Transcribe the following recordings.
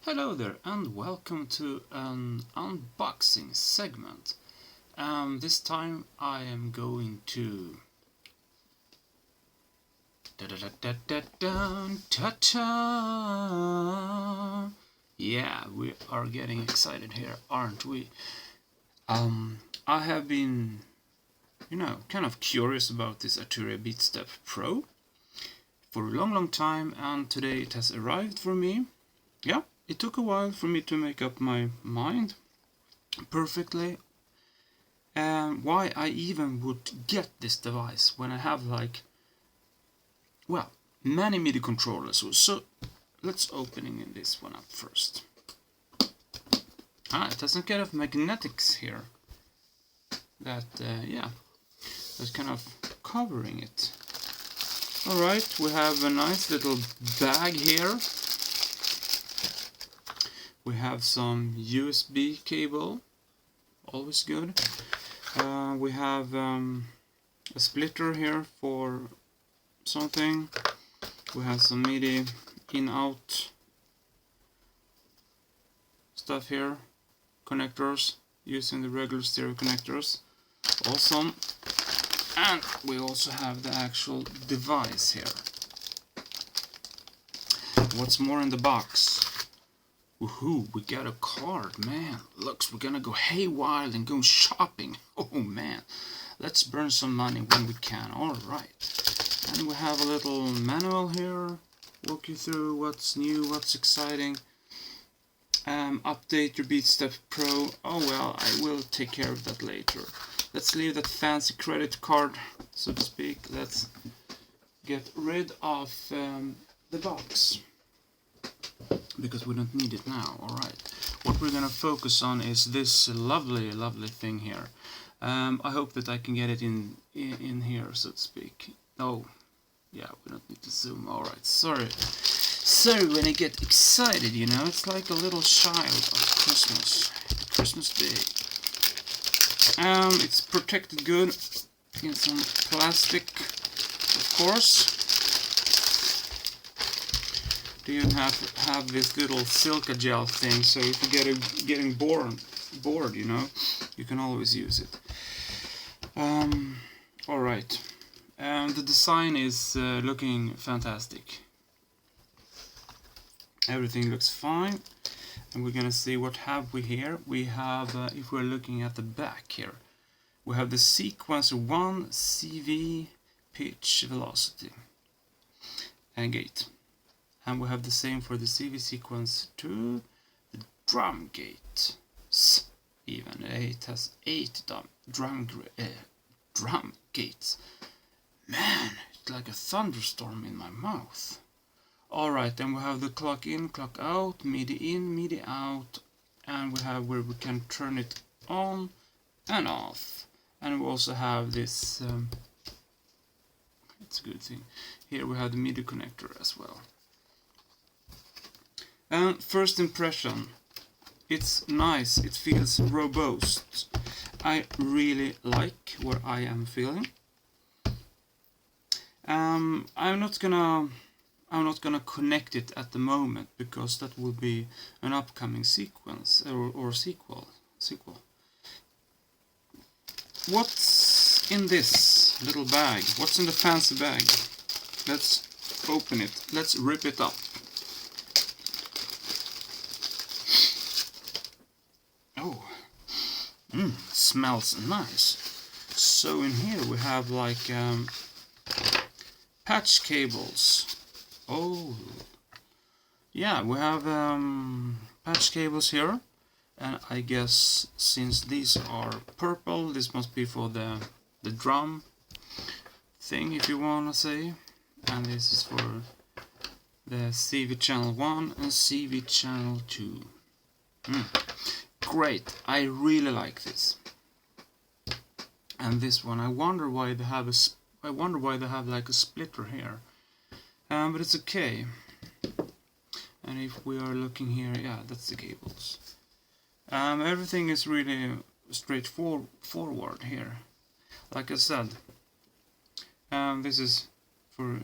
Hello there and welcome to an unboxing segment. This time I am going to ta-ta. Yeah, we are getting excited here, aren't we? I have been, kind of curious about this Arturia Beatstep Pro for a long time, and today it has arrived for me. Yeah, it took a while for me to make up my mind perfectly why I even would get this device when I have many MIDI controllers. So let's opening this one up first. It has some kind of magnetics here that that's kind of covering it. Alright, we have a nice little bag here. We have some USB cable, always good. We have a splitter here for something. We have some MIDI in-out stuff here, connectors, using the regular stereo connectors. Awesome. And we also have the actual device here. What's more in the box? Woohoo, we got a card, man. Looks, we're gonna go haywire and go shopping. Oh man, let's burn some money when we can. Alright. And we have a little manual here. Walk you through what's new, what's exciting. Update your Beatstep Pro. Oh well, I will take care of that later. Let's leave that fancy credit card, so to speak. Let's get rid of the box, because we don't need it now. Alright, what we're gonna focus on is this lovely thing here. I hope that I can get it in here, so to speak. Oh yeah, we don't need to zoom. Alright, sorry when I get excited, you know, it's like a little child of Christmas Day. It's protected good in some plastic, of course. Do you have this little silica gel thing, so if you getting bored, you know, you can always use it. Alright, the design is looking fantastic. Everything looks fine, and we're gonna see what have we here. We have, if we're looking at the back here, we have the sequencer 1 CV pitch velocity and gate. And we have the same for the CV sequence 2, the drum gate. Even it has 8 drum gates. Man, it's like a thunderstorm in my mouth. Alright, then we have the clock in, clock out, MIDI in, MIDI out, and we have where we can turn it on and off. And we also have this, it's a good thing. Here we have the MIDI connector as well. And first impression, it's nice, it feels robust. I really like what I am feeling. I'm not gonna connect it at the moment, because that will be an upcoming sequence or sequel. What's in this little bag? What's in the fancy bag? Let's open it. Let's rip it up. Oh, smells nice. So in here we have like patch cables. Oh, yeah, we have patch cables here, and I guess since these are purple, this must be for the drum thing, if you wanna say, and this is for the CV channel 1 and CV channel 2. Great, I really like this. And this one, I wonder why they have like a splitter here. But it's okay. And if we are looking here, yeah, that's the cables. Everything is really straightforward here. Like I said, this is for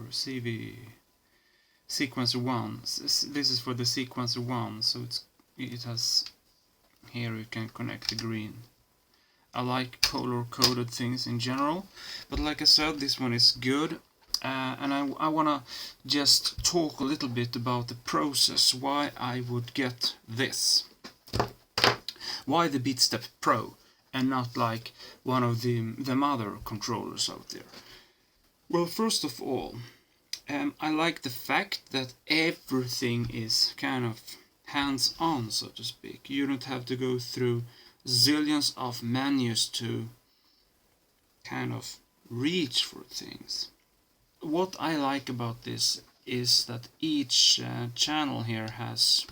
CV sequencer 1. This is for the sequencer 1, so it has, here you can connect the green. I like color coded things in general, but like I said, this one is good. And I wanna just talk a little bit about the process, why I would get this. Why the BeatStep Pro and not like one of them other controllers out there? Well, first of all, I like the fact that everything is kind of hands-on, so to speak. You don't have to go through zillions of menus to kind of reach for things. What I like about this is that each channel here has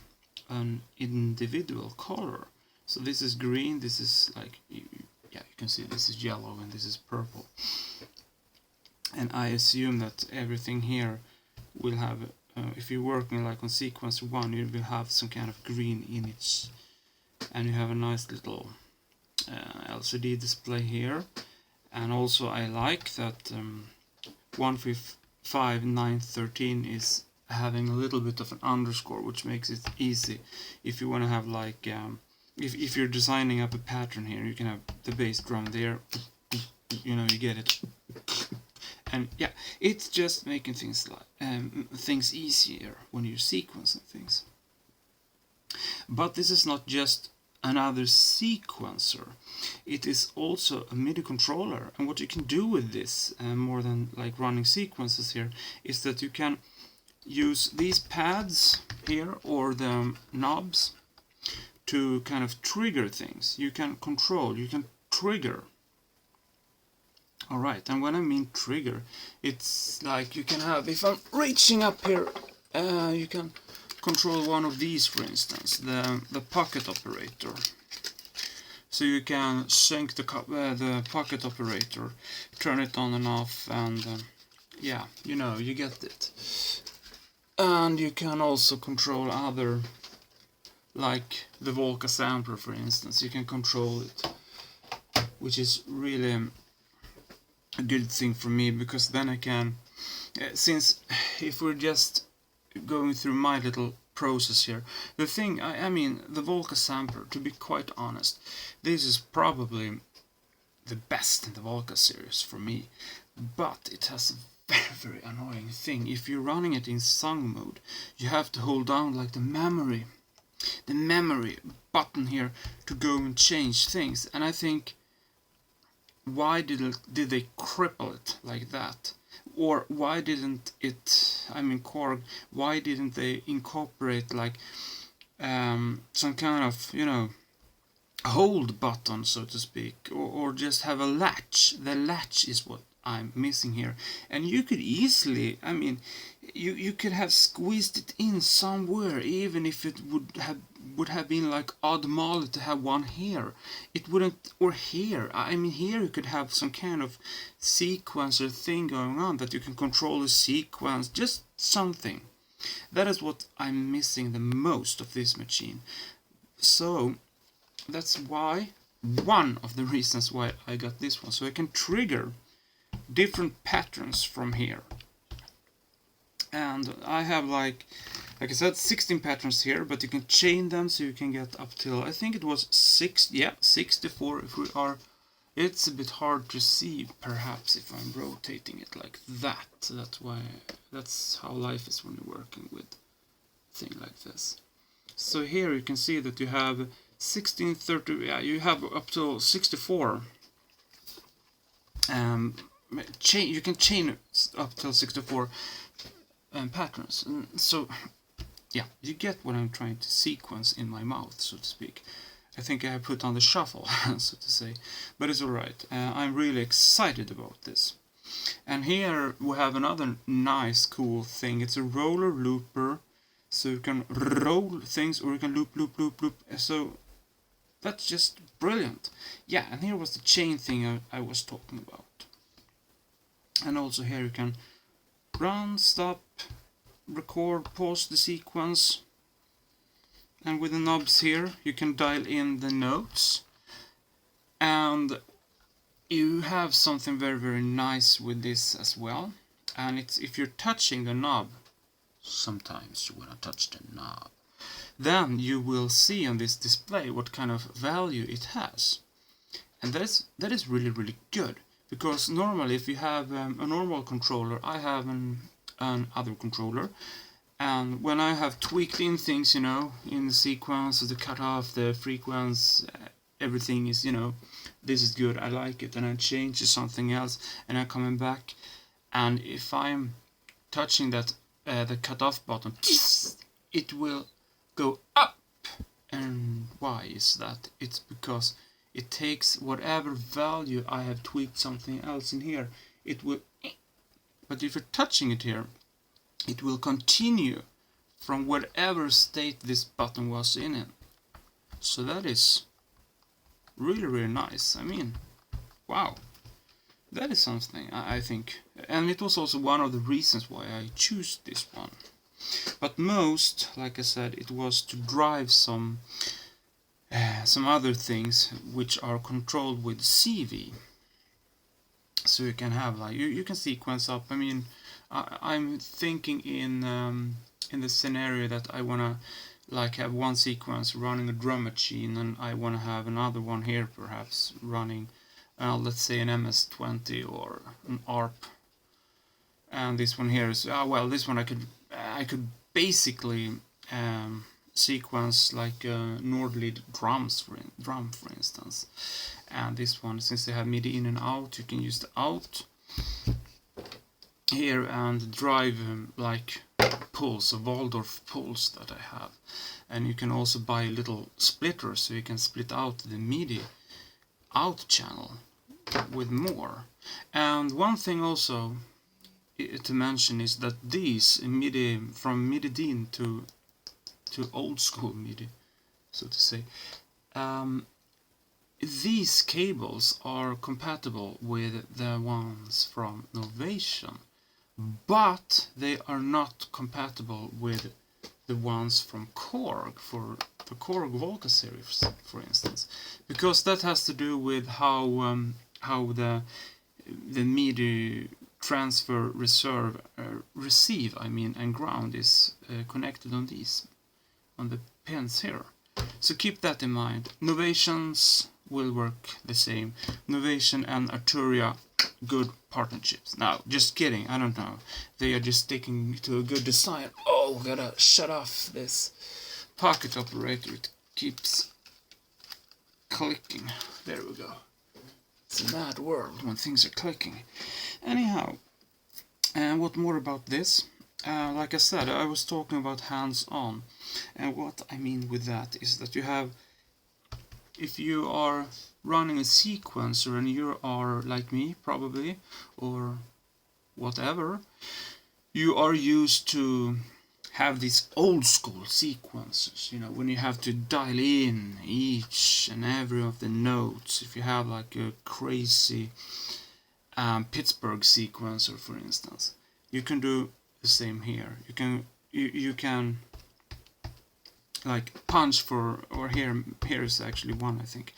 an individual color. So this is green, this is like, yeah, you can see this is yellow and this is purple. And I assume that everything here will have, if you're working like on sequence 1, you will have some kind of green image. And you have a nice little LCD display here. And also I like that 15913 is having a little bit of an underscore, which makes it easy if you want to have like if you're designing up a pattern here, you can have the bass drum there, you know, you get it. And yeah, it's just making things like things easier when you're sequencing things. But this is not just another sequencer, it is also a MIDI controller. And what you can do with this, more than like running sequences here, is that you can use these pads here or the knobs to kind of trigger things. You can control, you can trigger. Alright, and when I mean trigger, it's like you can have, if I'm reaching up here, you can control one of these, for instance, the pocket operator. So you can sync the pocket operator, turn it on and off, and yeah, you know, you get it. And you can also control other, like the Volca sampler, for instance. You can control it, which is really a good thing for me, because then I can, since if we're just going through my little process here, the thing, I mean, the Volca sampler, to be quite honest, this is probably the best in the Volca series for me, but it has a very annoying thing. If you're running it in song mode, you have to hold down like the memory button here to go and change things. And I think, why did they cripple it like that? Or why didn't it, I mean Korg, why didn't they incorporate like some kind of, you know, hold button, so to speak, or just have a latch? The latch is what I'm missing here. And you could easily, I mean, you could have squeezed it in somewhere, even if it would have been like odd molly to have one here. It wouldn't, or here, I mean here you could have some kind of sequencer thing going on, that you can control a sequence, just something. That is what I'm missing the most of this machine. So that's why, one of the reasons why I got this one, so I can trigger different patterns from here. And I have like I said, 16 patterns here, but you can chain them, so you can get up till, I think it was 64 if we are. It's a bit hard to see perhaps if I'm rotating it like that. That's why, that's how life is when you're working with a thing like this. So here you can see that you have 16, 30, yeah, you have up to 64. You can chain up till 64 patterns. So yeah, you get what I'm trying to sequence in my mouth, so to speak. I think I have put on the shuffle, so to say, but it's alright. I'm really excited about this. And here we have another nice, cool thing. It's a roller looper, so you can roll things, or you can loop, loop, loop, loop. So that's just brilliant. Yeah, and here was the chain thing I was talking about. And also here you can run, stop, record, pause the sequence. And with the knobs here you can dial in the notes. And you have something very, very nice with this as well. And it's, if you're touching the knob, sometimes you want to touch the knob. Then you will see on this display what kind of value it has. And that is really, really good. Because normally if you have a normal controller, I have an other controller. And when I have tweaked in things, you know, in the sequence, the cutoff, the frequency, everything is, you know, this is good, I like it, and I change to something else, and I'm coming back, and if I'm touching that the cutoff button, it will go up. And why is that? It's because it takes whatever value I have tweaked something else in here. It will, but if you're touching it here, it will continue from whatever state this button was in it. So that is really, really nice. I mean, wow, that is something, I think. And it was also one of the reasons why I choose this one. But most, like I said, it was to drive some other things which are controlled with CV. So you can have like you can sequence up. I mean, I'm thinking in the scenario that I wanna like have one sequence running a drum machine, and I wanna have another one here perhaps running, let's say an MS-20 or an ARP. And this one here is well, this one I could basically sequence like Nord lead drum for instance. And this one, since they have MIDI in and out, you can use the out here and drive like pulse, a Waldorf pulse that I have. And you can also buy a little splitter, so you can split out the MIDI out channel with more. And one thing also to mention is that these MIDI, from MIDI DIN to old school MIDI, so to say, these cables are compatible with the ones from Novation, but they are not compatible with the ones from Korg, for the Korg Volca series, for instance, because that has to do with how the MIDI transfer receive, I mean, and ground is connected on these, on the pins here. So keep that in mind. Novations will work the same. Novation and Arturia, good partnerships. Now, just kidding, I don't know. They are just sticking to a good design. Oh, gotta shut off this pocket operator. It keeps clicking. There we go. It's a mad world when things are clicking. Anyhow, and what more about this? Like I said, I was talking about hands-on, and what I mean with that is that you have, if you are running a sequencer and you are like me probably, or whatever, you are used to have these old school sequencers, you know, when you have to dial in each and every of the notes. If you have like a crazy Pittsburgh sequencer, for instance, you can do the same here. You can like punch for, or here is actually one, I think,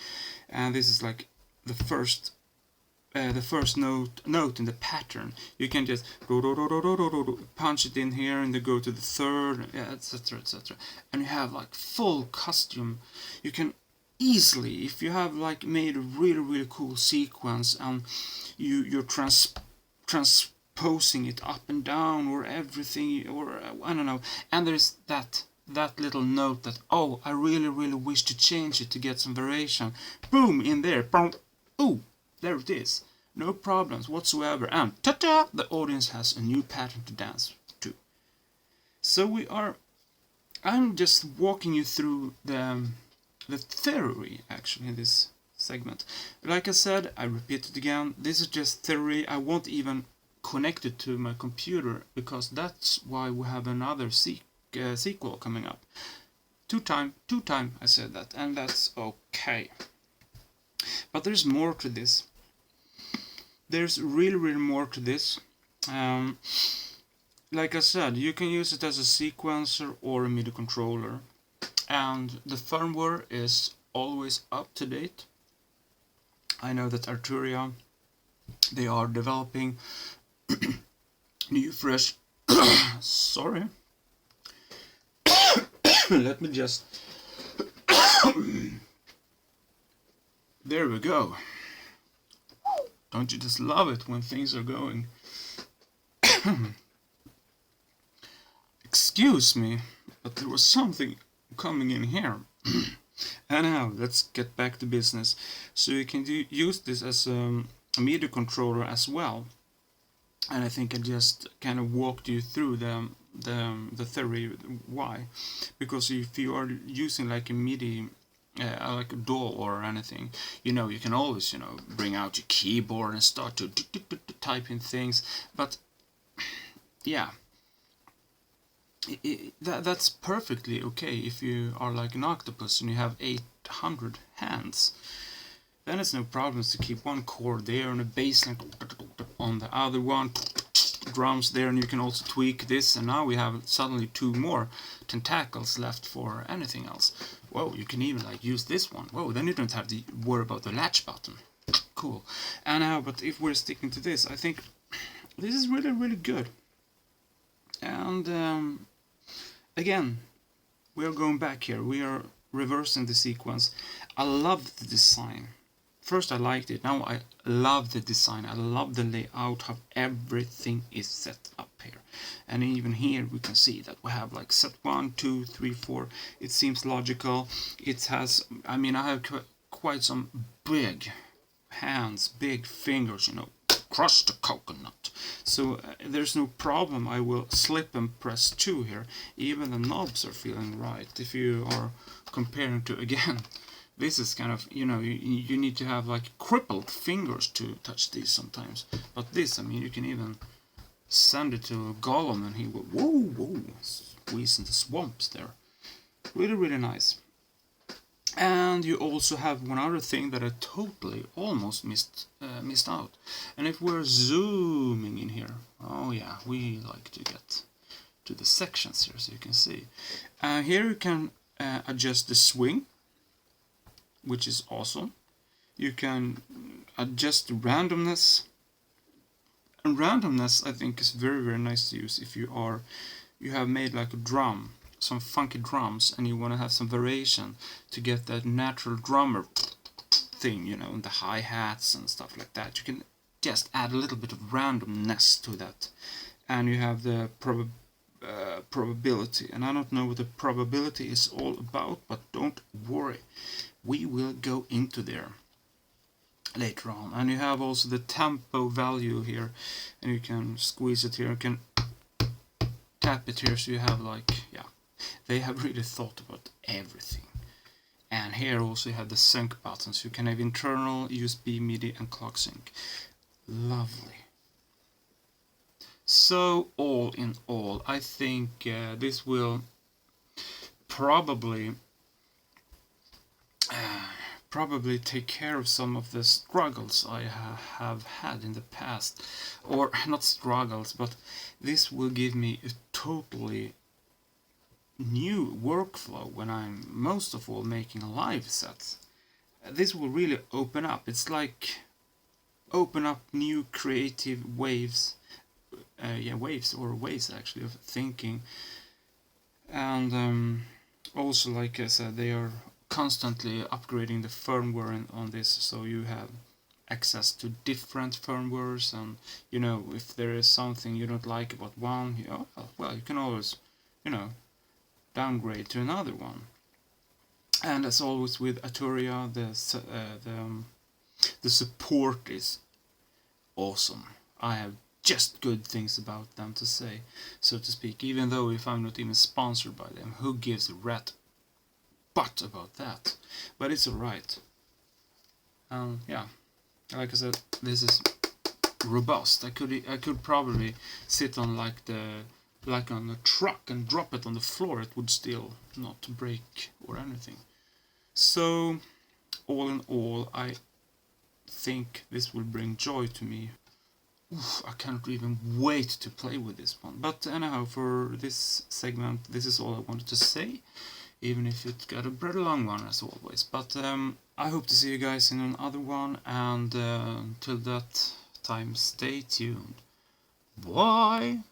and this is like the first note in the pattern. You can just go punch it in here and then go to the third, etc, etc, and you have like full custom. You can easily, if you have like made a really cool sequence and you're transposing it up and down or everything, or I don't know, and there's that little note that, oh, I really wish to change it to get some variation, boom, in there, boom, ooh, there it is, no problems whatsoever, and ta-ta, the audience has a new pattern to dance to. So I'm just walking you through the theory actually in this segment. Like I said, I repeat it again, this is just theory. I won't even connect it to my computer, because that's why we have another sequel coming up. Two time I said that, and that's okay. But there's more to this. There's really more to this. Like I said, you can use it as a sequencer or a MIDI controller, and the firmware is always up to date. I know that Arturia, they are developing new fresh sorry, Let me just... There we go. Don't you just love it when things are going? Excuse me, but there was something coming in here. And now, let's get back to business. So you can use this as a MIDI controller as well. And I think I just kind of walked you through the theory why. Because if you are using like a MIDI, like a DAW or anything, you know, you can always, you know, bring out your keyboard and start to type in things. But yeah, that's perfectly okay if you are like an octopus and you have 800 hands. Then it's no problem to keep one chord there and a bass line on the other one, drums there, and you can also tweak this, and now we have suddenly 2 more tentacles left for anything else. Whoa, you can even like use this one. Whoa, then you don't have to worry about the latch button. Cool. And now, but if we're sticking to this, I think this is really, really good. And again, we are going back here. We are reversing the sequence. I love the design. First I liked it, now I love the design, I love the layout, how everything is set up here. And even here we can see that we have like set 1, 2, 3, 4, it seems logical. It has, I mean, I have quite some big hands, big fingers, you know, crush the coconut. So there's no problem, I will slip and press 2 here. Even the knobs are feeling right. If you are comparing to, again, this is kind of, you know, you need to have like crippled fingers to touch these sometimes. But this, I mean, you can even send it to Gollum and he will, whoa, squeeze in the swamps there. Really, really nice. And you also have one other thing that I totally almost missed out. And if we're zooming in here, oh yeah, we like to get to the sections here so you can see. Here you can adjust the swing, which is awesome. You can adjust the randomness. And randomness I think is very, very nice to use if you have made like a drum, some funky drums, and you want to have some variation to get that natural drummer thing, you know, and the hi-hats and stuff like that. You can just add a little bit of randomness to that. And you have the probability. And I don't know what the probability is all about, but don't worry. We will go into there later on. And you have also the tempo value here, and you can squeeze it here, you can tap it here, so you have like, yeah, they have really thought about everything. And here also you have the sync buttons. You can have internal, USB, MIDI and clock sync. Lovely. So all in all, I think this will probably take care of some of the struggles I have had in the past. Or not struggles, but this will give me a totally new workflow when I'm most of all making a live set. This will really open up. It's like open up new creative waves, ways actually of thinking. And also, like I said, they are constantly upgrading the firmware on this, so you have access to different firmwares, and you know, if there is something you don't like about one, well, you can always, you know, downgrade to another one. And as always with Arturia, the support is awesome. I have just good things about them to say, so to speak, even though if I'm not even sponsored by them, who gives a rat butt about that? But it's alright. Yeah, like I said, this is robust. I could probably sit on like on a truck and drop it on the floor, it would still not break or anything. So all in all, I think this will bring joy to me. Oof, I can't even wait to play with this one. But anyhow, for this segment, this is all I wanted to say, even if it got a pretty long one as always. But I hope to see you guys in another one, and till that time, stay tuned. Bye!